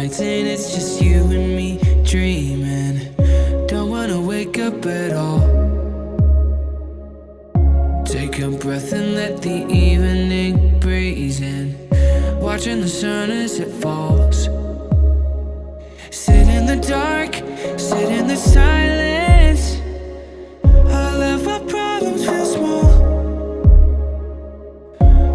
nights and it's just you and me dreaming. Don't wanna wake up at all. Take a breath and let the evening breeze in. Watching the sun as it falls. Sit in the dark, sit in the silence. All of our problems feel small.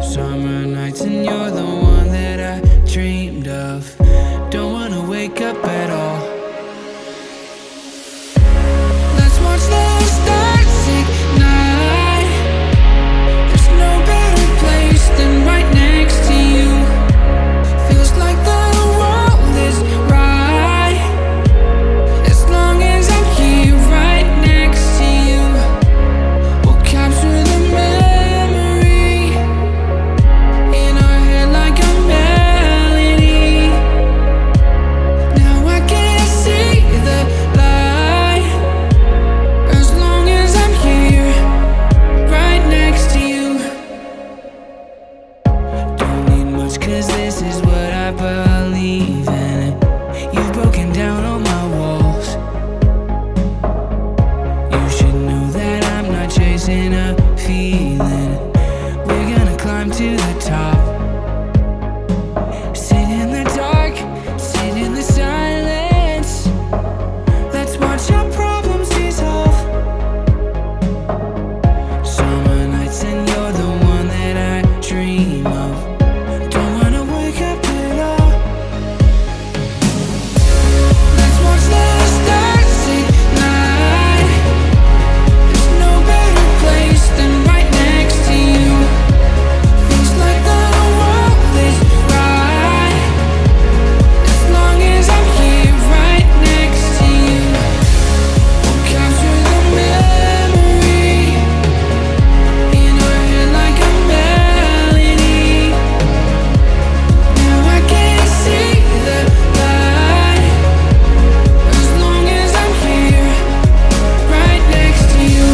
Summer nights and you're the one that I dreamed of. Don't wanna wake up at all. Let's watch the stars ignite. There's no better place than right next to you. Feels like the world is right as long as I'm here right next to you. We'll capture the memory in our head like a melody. Now I can't see the light as long as I'm here right next to you. Don't need much 'cause this is what I believe in. You've broken down all my walls. You should know that I'm not chasing a feeling. We're gonna climb to the top. Sit in the dark, sit in the silence. Let's watch our problems dissolve. Summer nights and you're the one that I dream of. Don't wanna wake up at all. Let's watch the stars ignite. There's no better place than right next to you. Feels like the world is right as long as I'm here right next to you. We'll capture the memory in our head like a melody. Now I can't see the light as long as I'm here right next to you.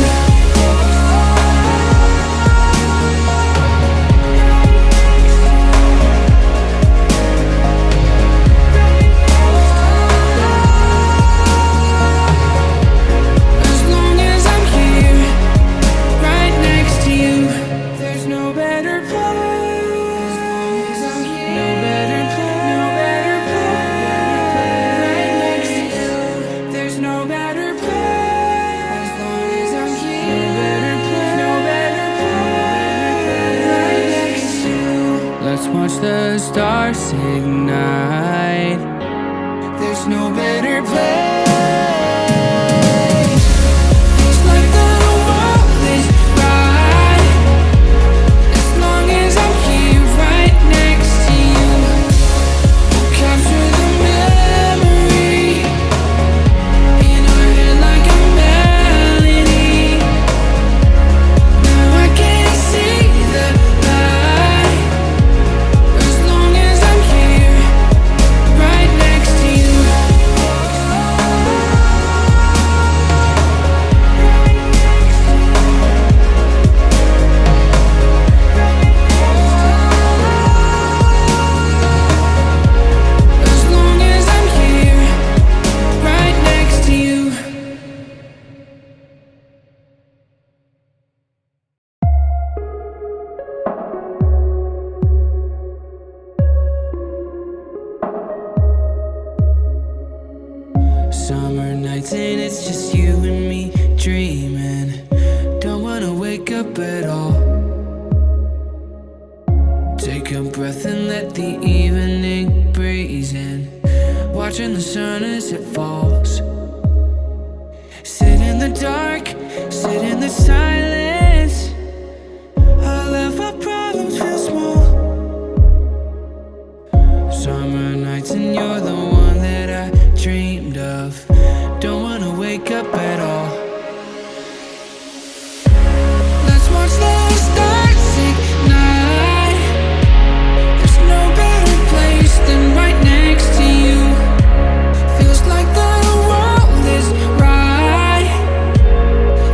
As long as I'm here right next to you. There's no better place. No better place. No better place. Right next to you. There's no better place. As long as I'm here. No better place. Right next to you. Let's watch the stars ignite. There's no better place. Feels like the world is right as long as I'm here right next to you. We'll capture the memory in our head like a melody. Now I can't see the light as long as I'm here right next to you. As long as I'm here right next to you. Summer nights and it's just you and me dreaming. Don't wanna wake up at all. Take a breath and let the evening breeze in. Watching the sun as it falls. Sit in the dark, sit in the silence. All of our problems feel small. Summer nights and you're the one that I dreamed of. Don't wanna wake up at all. Let's watch the stars ignite. There's no better place than right next to you. Feels like the world is right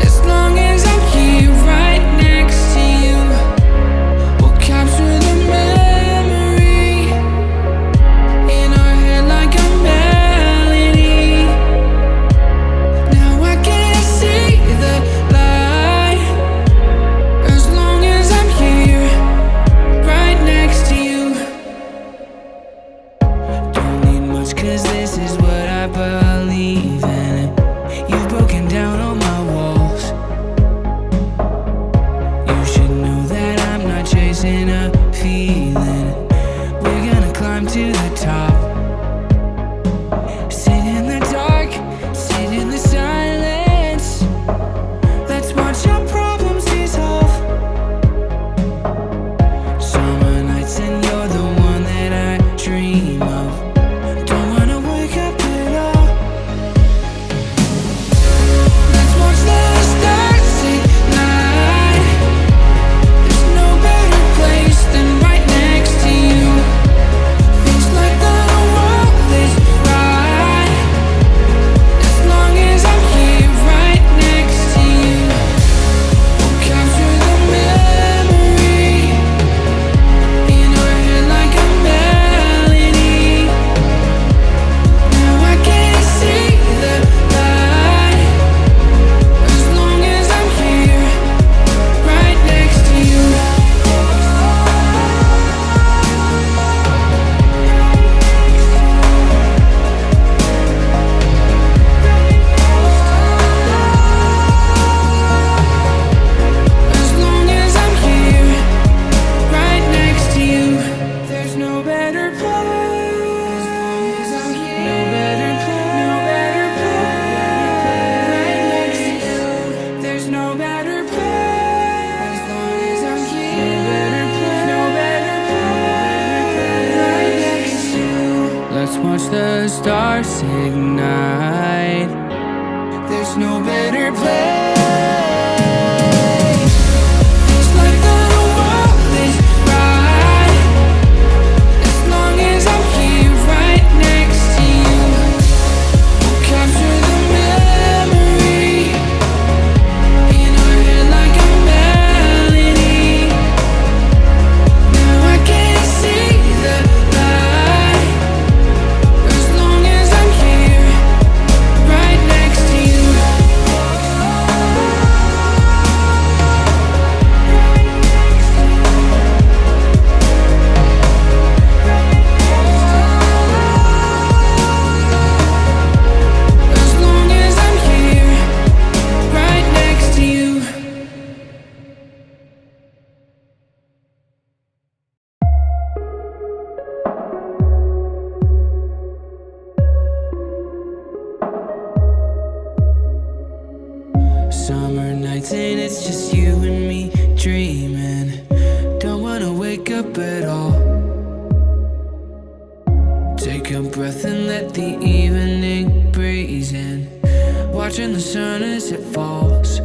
as long as I'm here down on my walls. You should know that I'm not chasing a feeling. We're gonna climb to the top. Sit in the dark, sit in the silence. Let's watch our problems dissolve. Summer nights and you're the one that I dream of. Don't wanna wake up at all. Let's watch the stars ignite. There's no better place than right next to you. Feels like the world is right, as long as I'm here right next to you. We'll capture the memory in our head like a melody. Now I can't see the light, as long as I'm here right next to you. As long as I'm here right next to you. There's no better place. As long as I'm here. No better place. No better place. Right next to you. There's no better place. As long as I'm here. No better place. Right next to you. Let's watch the stars ignite. There's no better place. Feels like the world is right, as long as I'm here right next to you. We'll capture the memory in our head like a melody. Now I can't see the light, as long as I'm here right next to you. As long as I'm here right next to you. Summer nights and it's just you and me dreaming. Don't wanna wake up at all. Take a breath and let the evening breeze in. Watching the sun as it falls.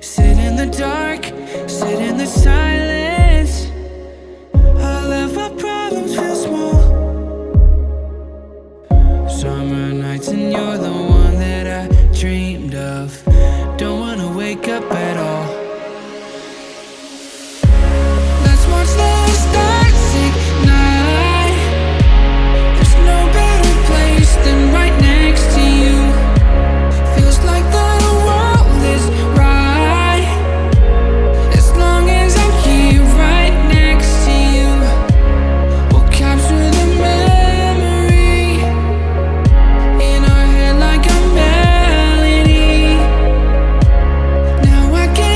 Sit in the dark, sit in the silence. All of our problems feel small. Summer nights and you're the one that I dreamed of. Don't wanna wake up at all. Let's watch the stars ignite. There's no better place than right next to you. Feels like the world is right, as long as I'm here right next to you. We'll capture the memory in our head like a melody. Now I can't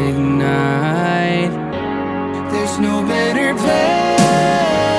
ignite. There's no better place